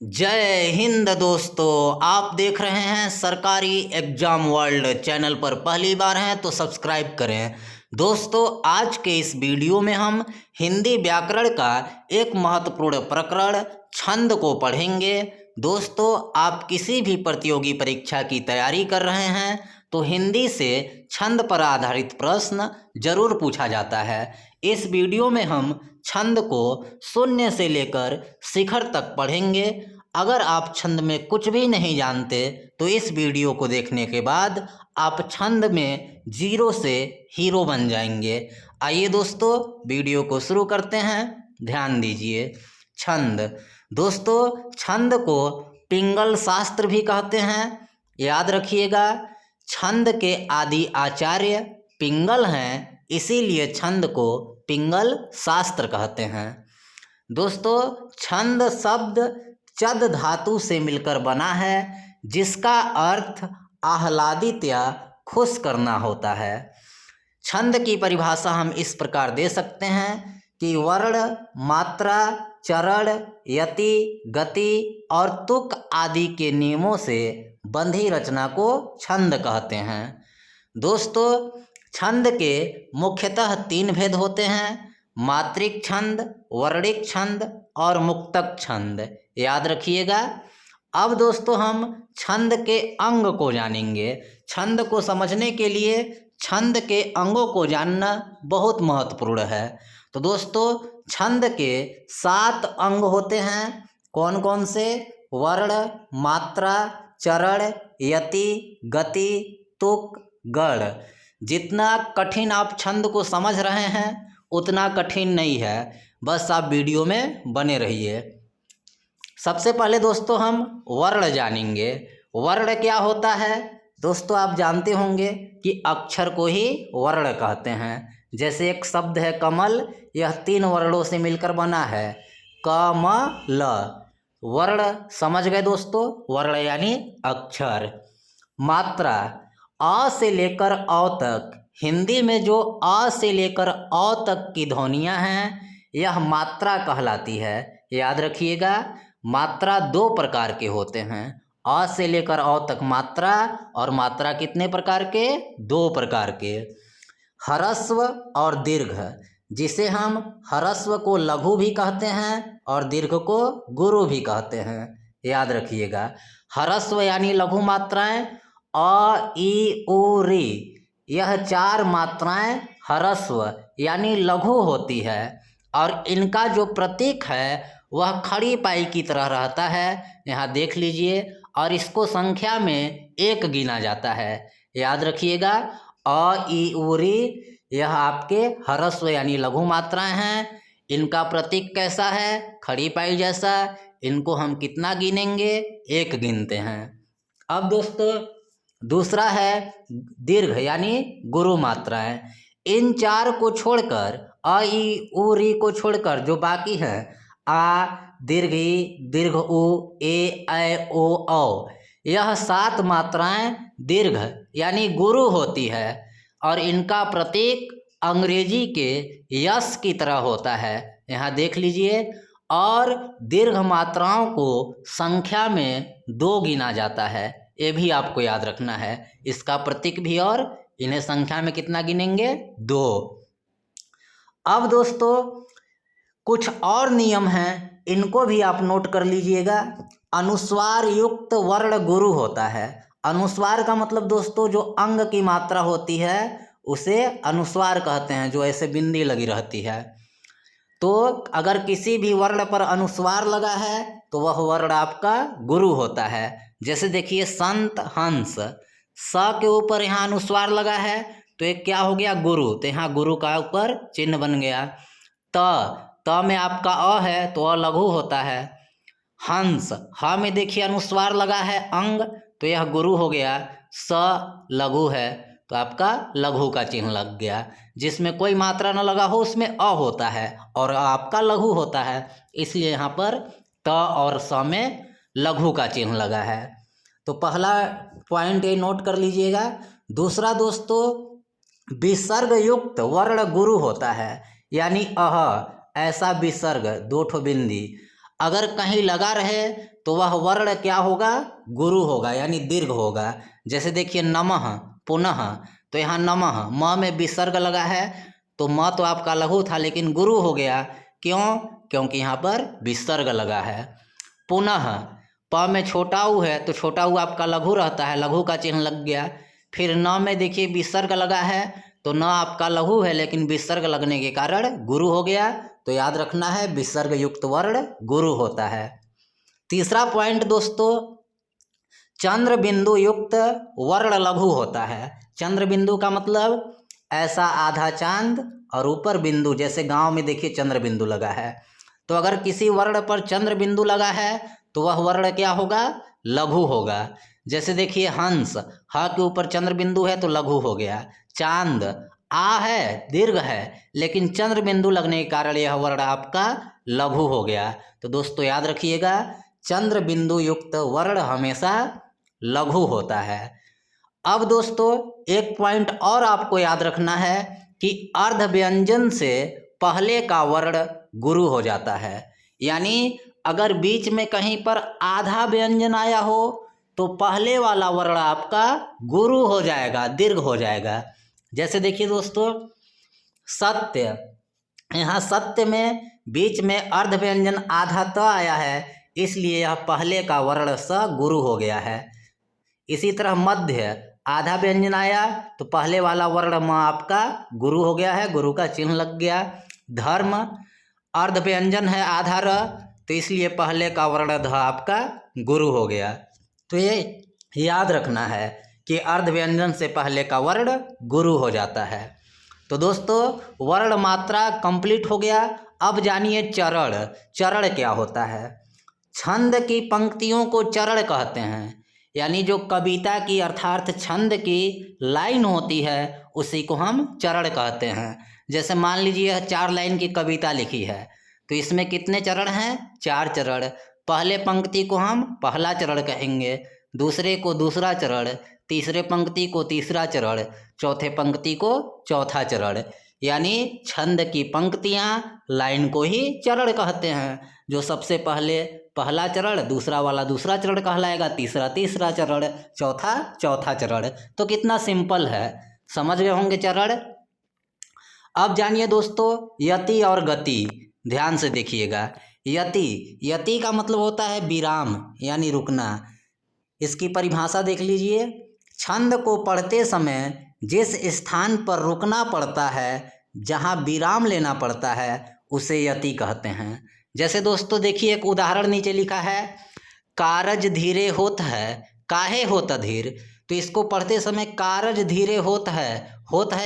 जय हिंद दोस्तों, आप देख रहे हैं सरकारी एग्जाम वर्ल्ड। चैनल पर पहली बार हैं तो सब्सक्राइब करें। दोस्तों, आज के इस वीडियो में हम हिंदी व्याकरण का एक महत्वपूर्ण प्रकरण छंद को पढ़ेंगे। दोस्तों, आप किसी भी प्रतियोगी परीक्षा की तैयारी कर रहे हैं तो हिंदी से छंद पर आधारित प्रश्न जरूर पूछा जाता है। इस वीडियो में हम छंद को शून्य से लेकर शिखर तक पढ़ेंगे। अगर आप छंद में कुछ भी नहीं जानते तो इस वीडियो को देखने के बाद आप छंद में जीरो से हीरो बन जाएंगे। आइए दोस्तों, वीडियो को शुरू करते हैं। ध्यान दीजिए। छंद। दोस्तों, छंद को पिंगल शास्त्र भी कहते हैं। याद रखिएगा, छंद के आदि आचार्य पिंगल हैं, इसीलिए छंद को पिंगल शास्त्र कहते हैं। दोस्तों, छंद शब्द चद धातु से मिलकर बना है, जिसका अर्थ आह्लादित या खुश करना होता है। छंद की परिभाषा हम इस प्रकार दे सकते हैं कि वर्ण, मात्रा, चरण, यति, गति और तुक आदि के नियमों से बंधी रचना को छंद कहते हैं। दोस्तों, छंद के मुख्यतः तीन भेद होते हैं: मात्रिक छंद, वर्णिक छंद और मुक्तक छंद। याद रखिएगा। अब दोस्तों, हम छंद के अंग को जानेंगे। छंद को समझने के लिए छंद के अंगों को जानना बहुत महत्वपूर्ण है। तो दोस्तों, छंद के 7 अंग होते हैं। कौन कौन से? वर्ण, मात्रा, चरण, यति, गति, तुक, गढ़। जितना कठिन आप छंद को समझ रहे हैं उतना कठिन नहीं है, बस आप वीडियो में बने रहिए। सबसे पहले दोस्तों, हम वर्ण जानेंगे। वर्ण क्या होता है? दोस्तों, आप जानते होंगे कि अक्षर को ही वर्ण कहते हैं। जैसे एक शब्द है कमल, यह 3 वर्णों से मिलकर बना है, क म ल। वर्ण समझ गए दोस्तों? वर्ण यानी अक्षर। मात्रा, अ से लेकर औ तक। हिंदी में जो अ से लेकर औ तक की ध्वनियाँ हैं, यह मात्रा कहलाती है। याद रखिएगा, मात्रा 2 प्रकार के होते हैं। अ से लेकर औ तक मात्रा, और मात्रा कितने प्रकार के? 2 प्रकार के। ह्रस्व और दीर्घ, जिसे हम ह्रस्व को लघु भी कहते हैं और दीर्घ को गुरु भी कहते हैं। याद रखिएगा, ह्रस्व यानी लघु मात्राएं अ, ई, उ, री, यह 4 मात्राएं ह्रस्व यानी लघु होती है, और इनका जो प्रतीक है वह खड़ी पाई की तरह रहता है। यहाँ देख लीजिए, और इसको संख्या में 1 गिना जाता है। याद रखिएगा, अ, ई, उ, री, यह आपके ह्रस्व यानी लघु मात्राएं हैं। इनका प्रतीक कैसा है? खड़ी पाई जैसा। इनको हम कितना गिनेंगे? 1 गिनते हैं। अब दोस्तों, दूसरा है दीर्घ यानी गुरु मात्राएं। इन 4 को छोड़कर, अ, ई, उ, री को छोड़कर जो बाकी हैं, आ, दीर्घ ई, दीर्घ उ, ए, ऐ, ओ, औ, यह 7 मात्राएं दीर्घ यानी गुरु होती है, और इनका प्रतीक अंग्रेजी के यस की तरह होता है। यहाँ देख लीजिए, और दीर्घ मात्राओं को संख्या में 2 गिना जाता है। ये भी आपको याद रखना है, इसका प्रतीक भी, और इन्हें संख्या में कितना गिनेंगे? 2। अब दोस्तों, कुछ और नियम हैं, इनको भी आप नोट कर लीजिएगा। अनुस्वार युक्त वर्ण गुरु होता है। अनुस्वार का मतलब दोस्तों, जो अंग की मात्रा होती है उसे अनुस्वार कहते हैं, जो ऐसे बिंदी लगी रहती है। तो अगर किसी भी वर्ण पर अनुस्वार लगा है तो वह वर्ण आपका गुरु होता है। जैसे देखिए, संत, हंस, स के ऊपर यहाँ अनुस्वार लगा है तो एक क्या हो गया? गुरु। तो यहाँ गुरु का ऊपर चिन्ह बन गया। त में आपका अ है तो अ लघु होता है। हंस, ह में देखिए अनुस्वार लगा है अंग, तो यह गुरु हो गया। स लघु है तो आपका लघु का चिन्ह लग गया। जिसमें कोई मात्रा न लगा हो उसमें अ होता है, और अ आपका लघु होता है, इसलिए यहाँ पर त और स में लघु का चिन्ह लगा है। तो पहला पॉइंट ये नोट कर लीजिएगा। दूसरा दोस्तों, विसर्ग युक्त वर्ण गुरु होता है, यानी अह, ऐसा विसर्ग 2 ठो बिंदी। अगर कहीं लगा रहे तो वह वर्ण क्या होगा, गुरु होगा यानी दीर्घ होगा। जैसे देखिए नमः, पुनः, तो यहाँ नमः म में विसर्ग लगा है तो म तो आपका लघु था लेकिन गुरु हो गया। क्यों? क्योंकि यहाँ पर विसर्ग लगा है। पुनः प में छोटा ऊ है तो छोटा ऊ आपका लघु रहता है, लघु का चिन्ह लग गया। फिर न में देखिए विसर्ग लगा है तो न आपका लघु है लेकिन विसर्ग लगने के कारण गुरु हो गया। तो याद रखना है विसर्ग युक्त वर्ण गुरु होता है। तीसरा पॉइंट दोस्तों, चंद्र बिंदु युक्त वर्ण लघु होता है। चंद्र बिंदु का मतलब ऐसा आधा चांद और ऊपर बिंदु, जैसे गांव में देखिए चंद्र बिंदु लगा है, तो अगर किसी वर्ण पर चंद्र बिंदु लगा है तो वह वर्ण क्या होगा, लघु होगा। जैसे देखिए हंस, ह के ऊपर चंद्र बिंदु है तो लघु हो गया। चांद, आ है दीर्घ है लेकिन चंद्र बिंदु लगने के कारण यह वर्ण आपका लघु हो गया। तो दोस्तों याद रखिएगा चंद्र बिंदु युक्त वर्ण हमेशा लघु होता है। अब दोस्तों एक पॉइंट और आपको याद रखना है कि अर्ध व्यंजन से पहले का वर्ण गुरु हो जाता है। यानी अगर बीच में कहीं पर आधा व्यंजन आया हो तो पहले वाला वर्ण आपका गुरु हो जाएगा, दीर्घ हो जाएगा। जैसे देखिए दोस्तों सत्य, यहाँ सत्य में बीच में अर्ध व्यंजन आधा त आया है इसलिए यह पहले का वर्ण स गुरु हो गया है। इसी तरह मध्य, आधा व्यंजन आया तो पहले वाला वर्ण म आपका गुरु हो गया है, गुरु का चिन्ह लग गया। धर्म, अर्ध व्यंजन है आधा र तो इसलिए पहले का वर्ण ध आपका गुरु हो गया। तो ये याद रखना है कि अर्ध व्यंजन से पहले का वर्ण गुरु हो जाता है। तो दोस्तों वर्ण मात्रा कंप्लीट हो गया। अब जानिए चरण। चरण क्या होता है? छंद की पंक्तियों को चरण कहते हैं, यानी जो कविता की अर्थात छंद की लाइन होती है उसी को हम चरण कहते हैं। जैसे मान लीजिए यह 4 लाइन की कविता लिखी है तो इसमें कितने चरण हैं? 4 चरण। पहले पंक्ति को हम पहला चरण कहेंगे, दूसरे को दूसरा चरण, तीसरे पंक्ति को तीसरा चरण, चौथे पंक्ति को चौथा चरण। यानी छंद की पंक्तियां लाइन को ही चरण कहते हैं। जो सबसे पहले पहला चरण, दूसरा वाला दूसरा चरण कहलाएगा, तीसरा तीसरा चरण, चौथा चौथा चरण। तो कितना सिंपल है, समझ गए होंगे चरण। अब जानिए दोस्तों यति और गति, ध्यान से देखिएगा। यति, यति का मतलब होता है विराम यानी रुकना। इसकी परिभाषा देख लीजिए, छंद को पढ़ते समय जिस स्थान पर रुकना पड़ता है, जहाँ विराम लेना पड़ता है, उसे यति कहते हैं। जैसे दोस्तों देखिए एक उदाहरण नीचे लिखा है, कारज धीरे होत है काहे होत अधीर। तो इसको पढ़ते समय कारज धीरे होत है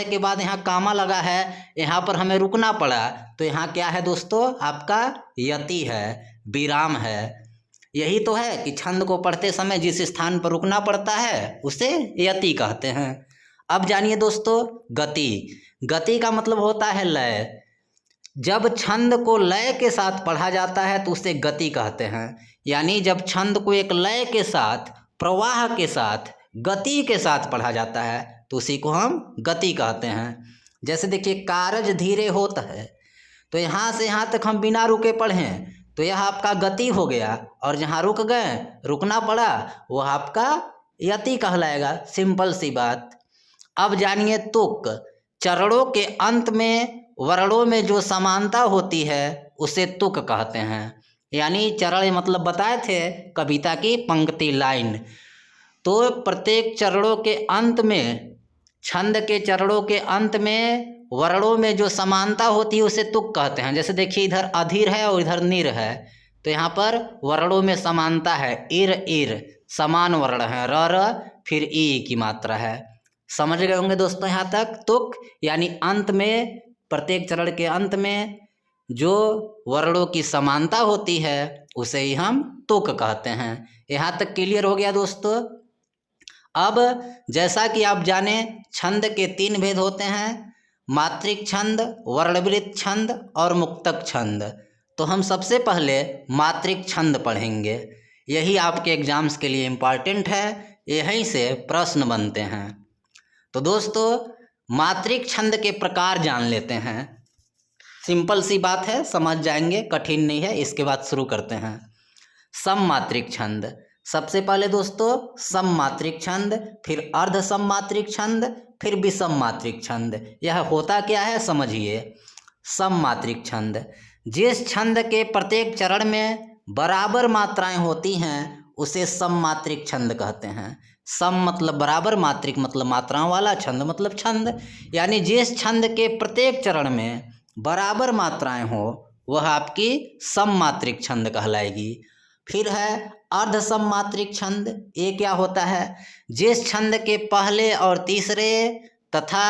के बाद यहाँ कामा लगा है, यहाँ पर हमें रुकना पड़ा तो यहाँ क्या है दोस्तों, आपका यति है, विराम है। यही तो है कि छंद को पढ़ते समय जिस स्थान पर रुकना पड़ता है उसे यति कहते हैं। अब जानिए दोस्तों गति। गति का मतलब होता है लय। जब छंद को लय के साथ पढ़ा जाता है तो उसे गति कहते हैं। यानी जब छंद को एक लय के साथ, प्रवाह के साथ, गति के साथ पढ़ा जाता है तो उसी को हम गति कहते हैं। जैसे देखिए कारज धीरे होता है तो यहाँ से यहाँ तक हम बिना रुके पढ़ें तो यह आपका गति हो गया, और जहाँ रुक गए, रुकना पड़ा, वह आपका यति कहलाएगा। सिंपल सी बात। अब जानिए तुक। चरणों के अंत में वर्णों में जो समानता होती है उसे तुक कहते हैं। यानी चरण मतलब बताए थे कविता की पंक्ति, लाइन। तो प्रत्येक चरणों के अंत में, छंद के चरणों के अंत में वर्णों में जो समानता होती है उसे तुक कहते हैं। जैसे देखिए इधर अधीर है और इधर नीर है तो यहाँ पर वर्णों में समानता है, इर इर समान वर्ण है, र र फिर ई की मात्रा है। समझ गए होंगे दोस्तों यहाँ तक। तुक यानी अंत में, प्रत्येक चरण के अंत में जो वर्णों की समानता होती है उसे ही हम तुक कहते हैं। यहाँ तक क्लियर हो गया दोस्तों। अब जैसा कि आप जाने छंद के 3 भेद होते हैं, मात्रिक छंद, वर्णवृत्त छंद और मुक्तक छंद। तो हम सबसे पहले मात्रिक छंद पढ़ेंगे। यही आपके एग्जाम्स के लिए इम्पॉर्टेंट है, यहीं से प्रश्न बनते हैं। तो दोस्तों मात्रिक छंद के प्रकार जान लेते हैं। सिंपल सी बात है, समझ जाएंगे, कठिन नहीं है। इसके बाद शुरू करते हैं। सममात्रिक छंद। सबसे पहले दोस्तों सममात्रिक छंद, फिर अर्ध सममात्रिक छंद, फिर विषम मात्रिक छंद। यह होता क्या है समझिए। सममात्रिक छंद, जिस छंद के प्रत्येक चरण में बराबर मात्राएं होती हैं उसे सममात्रिक छंद कहते हैं। सम मतलब बराबर, मात्रिक मतलब मात्राओं वाला, छंद मतलब छंद। यानी जिस छंद के प्रत्येक चरण में बराबर मात्राएं हो वह आपकी सममात्रिक छंद कहलाएगी। फिर है अर्ध सममात्रिक छंद। ये क्या होता है? जिस छंद के पहले और तीसरे तथा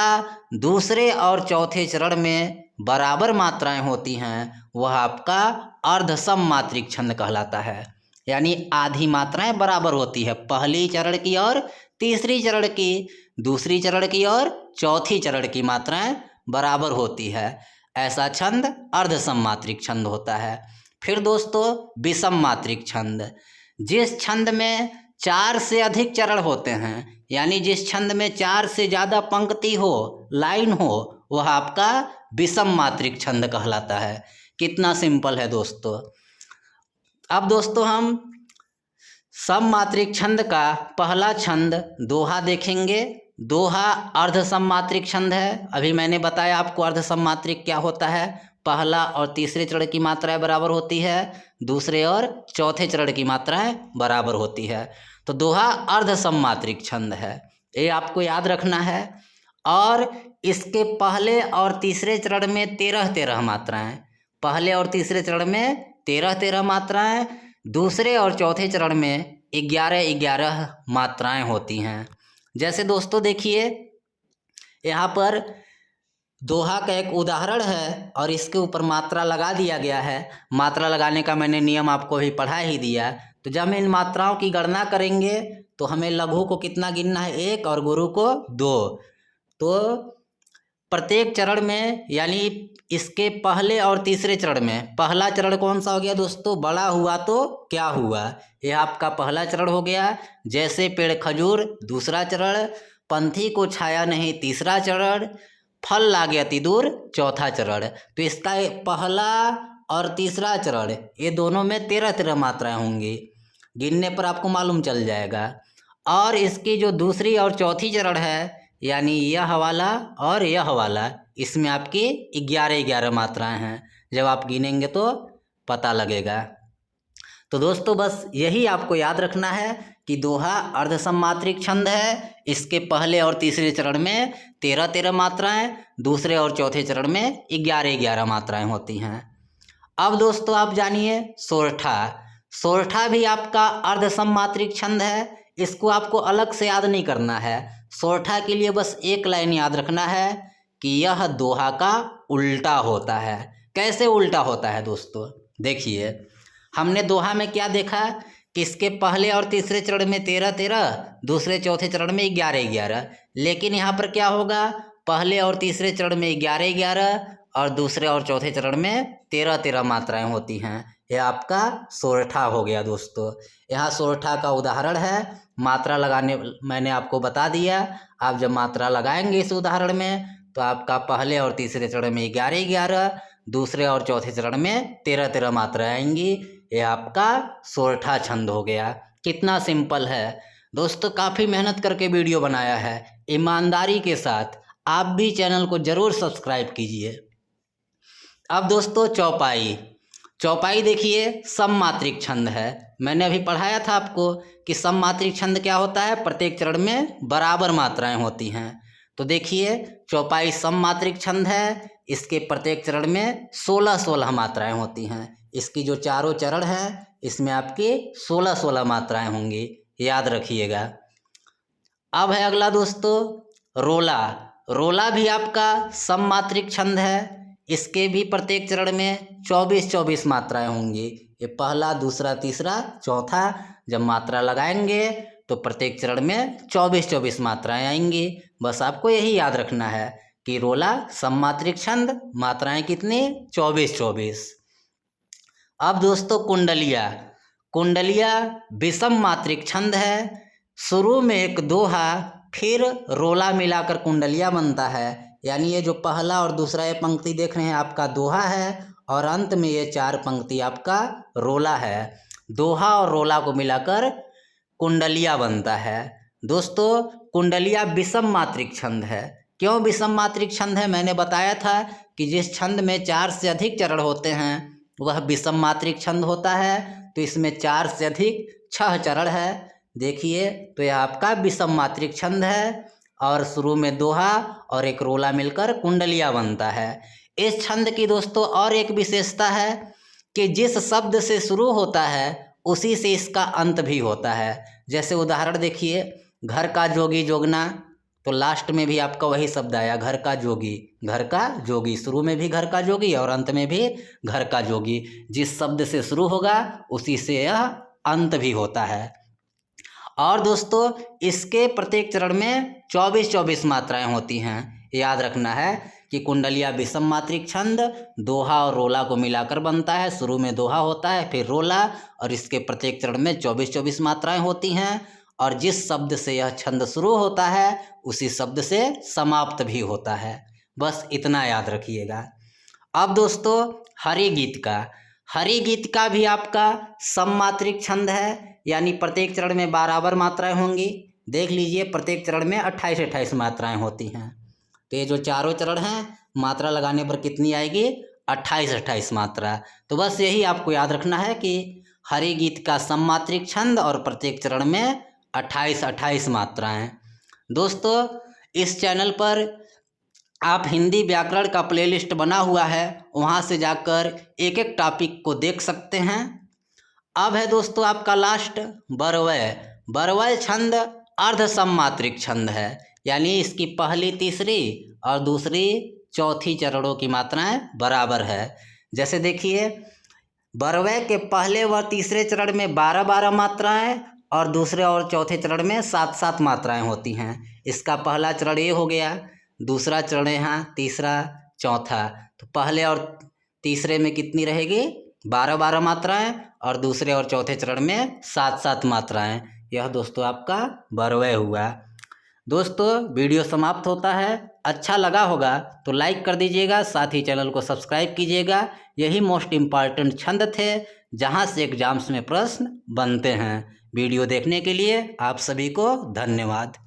दूसरे और चौथे चरण में बराबर मात्राएं होती हैं वह आपका अर्ध सममात्रिक छंद कहलाता है। यानी आधी मात्राएं बराबर होती है, पहली चरण की और तीसरी चरण की, दूसरी चरण की और चौथी चरण की मात्राएं बराबर होती है, ऐसा छंद अर्ध सममात्रिक छंद होता है। फिर दोस्तों विषम मात्रिक छंद, जिस छंद में 4 से अधिक चरण होते हैं, यानी जिस छंद में 4 से ज़्यादा पंक्ति हो, लाइन हो, वह आपका विषम मात्रिक छंद कहलाता है। कितना सिंपल है दोस्तों। अब दोस्तों हम सममात्रिक छंद का पहला छंद दोहा देखेंगे। दोहा अर्ध सममात्रिक छंद है। अभी मैंने बताया आपको अर्ध सममात्रिक क्या होता है। पहला और तीसरे चरण की मात्राएं बराबर होती है, दूसरे और चौथे चरण की मात्राएं बराबर होती है, तो दोहा अर्ध सममात्रिक छंद है। ये आपको याद रखना है। और इसके पहले और तीसरे चरण में 13-13 मात्राएं, पहले और तीसरे चरण में 13-13 मात्राएं, दूसरे और चौथे चरण में 11-11 मात्राएं होती हैं। जैसे दोस्तों देखिए यहाँ पर दोहा का एक उदाहरण है और इसके ऊपर मात्रा लगा दिया गया है। मात्रा लगाने का मैंने नियम आपको भी पढ़ा ही दिया। तो जब हम इन मात्राओं की गणना करेंगे तो हमें लघु को कितना गिनना है, 1, और गुरु को 2। तो प्रत्येक चरण में, यानी इसके पहले और तीसरे चरण में, पहला चरण कौन सा हो गया दोस्तों? बड़ा हुआ तो क्या हुआ, यह आपका पहला चरण हो गया। जैसे पेड़ खजूर दूसरा चरण, पंथी को छाया नहीं तीसरा चरण, फल लागे अति दूर चौथा चरण। तो इसका पहला और तीसरा चरण ये दोनों में 13-13 मात्राएं होंगी, गिनने पर आपको मालूम चल जाएगा। और इसकी जो दूसरी और चौथी चरण है, यानी यह वाला और यह वाला, इसमें आपकी 11-11 मात्राएं हैं। जब आप गिनेंगे तो पता लगेगा। तो दोस्तों बस यही आपको याद रखना है कि दोहा अर्ध सममात्रिक छंद है। इसके पहले और तीसरे चरण में 13-13 मात्राएं, दूसरे और चौथे चरण में 11-11 मात्राएं होती हैं। अब दोस्तों आप जानिए सोरठा। सोरठा भी आपका अर्ध सममात्रिक छंद है। इसको आपको अलग से याद नहीं करना है। सोरठा के लिए बस एक लाइन याद रखना है कि यह दोहा का उल्टा होता है। कैसे उल्टा होता है दोस्तों? देखिए हमने दोहा में क्या देखा कि इसके पहले और तीसरे चरण में 13-13, दूसरे चौथे चरण में 11-11, लेकिन यहाँ पर क्या होगा? पहले और तीसरे चरण में 11-11 और दूसरे और चौथे चरण में 13-13 मात्राएं होती हैं। यह आपका सोरठा हो गया दोस्तों। यहाँ सोरठा का उदाहरण है। मात्रा लगाने मैंने आपको बता दिया। आप जब मात्रा लगाएंगे इस उदाहरण में तो आपका पहले और तीसरे चरण में 11-11, दूसरे और चौथे चरण में 13-13 मात्राएं आएंगी। ये आपका सोरठा छंद हो गया। कितना सिंपल है दोस्तों। काफ़ी मेहनत करके वीडियो बनाया है, ईमानदारी के साथ। आप भी चैनल को ज़रूर सब्सक्राइब कीजिए। अब दोस्तों चौपाई। चौपाई देखिए सममात्रिक छंद है। मैंने अभी पढ़ाया था आपको कि सममात्रिक छंद क्या होता है, प्रत्येक चरण में बराबर मात्राएं होती हैं। तो देखिए चौपाई सममात्रिक छंद है। इसके प्रत्येक चरण में 16-16 मात्राएं होती हैं। इसकी जो चारों चरण हैं इसमें आपकी 16-16 मात्राएं होंगी, याद रखिएगा। अब है अगला दोस्तों रोला। रोला भी आपका सममात्रिक छंद है। इसके भी प्रत्येक चरण में 24-24 मात्राएं होंगी। ये पहला, दूसरा, तीसरा, चौथा जब मात्रा लगाएंगे तो प्रत्येक चरण में 24-24 मात्राएं आएंगी। बस आपको यही याद रखना है कि रोला सममात्रिक छंद, मात्राएं कितनी? 24-24। अब दोस्तों कुंडलिया। कुंडलिया विषम मात्रिक छंद है। शुरू में एक दोहा फिर रोला मिलाकर कुंडलिया बनता है। यानी ये जो पहला और दूसरा ये पंक्ति देख रहे हैं आपका दोहा है और अंत में ये 4 पंक्ति आपका रोला है। दोहा और रोला को मिलाकर कुंडलिया बनता है। दोस्तों कुंडलिया विषम मात्रिक छंद है। क्यों विषम मात्रिक छंद है? मैंने बताया था कि जिस छंद में 4 से अधिक चरण होते हैं वह विषम मात्रिक छंद होता है। तो इसमें 4 से अधिक 6 चरण है। देखिए तो यह आपका विषम मात्रिक छंद है और शुरू में दोहा और एक रोला मिलकर कुंडलिया बनता है। इस छंद की दोस्तों और एक विशेषता है कि जिस शब्द से शुरू होता है उसी से इसका अंत भी होता है। जैसे उदाहरण देखिए, घर का जोगी जोगना, तो लास्ट में भी आपका वही शब्द आया, घर का जोगी। घर का जोगी, शुरू में भी घर का जोगी और अंत में भी घर का जोगी। जिस शब्द से शुरू होगा उसी से यह अंत भी होता है। और दोस्तों इसके प्रत्येक चरण में 24-24 मात्राएं होती हैं। याद रखना है कि कुंडलिया विषम मात्रिक छंद दोहा और रोला को मिलाकर बनता है। शुरू में दोहा होता है, फिर रोला, और इसके प्रत्येक चरण में 24-24 मात्राएं होती हैं। और जिस शब्द से यह छंद शुरू होता है उसी शब्द से समाप्त भी होता है। बस इतना याद रखिएगा। अब दोस्तों हरि गीत का भी आपका सममात्रिक छंद है, यानी प्रत्येक चरण में बराबर मात्राएं होंगी। देख लीजिए प्रत्येक चरण में 28-28 मात्राएं होती हैं। तो ये जो चारों चरण हैं मात्रा लगाने पर कितनी आएगी? 28-28 मात्रा। तो बस यही आपको याद रखना है कि हरि गीत का सममात्रिक छंद और प्रत्येक चरण में 28-28 मात्राएं। दोस्तों इस चैनल पर आप हिंदी व्याकरण का प्लेलिस्ट बना हुआ है, वहाँ से जाकर एक एक टॉपिक को देख सकते हैं। अब है दोस्तों आपका लास्ट बरवय। बरवय छंद अर्ध सममात्रिक छंद है, यानी इसकी पहली, तीसरी और दूसरी, चौथी चरणों की मात्राएं बराबर है। जैसे देखिए बरवय के पहले व तीसरे चरण में 12-12 मात्राएं और दूसरे और चौथे चरण में 7-7 मात्राएं होती हैं। इसका पहला चरण ये हो गया, दूसरा चरण यहाँ, तीसरा, चौथा। तो पहले और तीसरे में कितनी रहेगी? 12-12 मात्राएं और दूसरे और चौथे चरण में 7-7 मात्राएं। यह दोस्तों आपका बरवय हुआ। दोस्तों वीडियो समाप्त होता है। अच्छा लगा होगा तो लाइक कर दीजिएगा, साथ ही चैनल को सब्सक्राइब कीजिएगा। यही मोस्ट इम्पॉर्टेंट छंद थे जहां से एग्जाम्स में प्रश्न बनते हैं। वीडियो देखने के लिए आप सभी को धन्यवाद।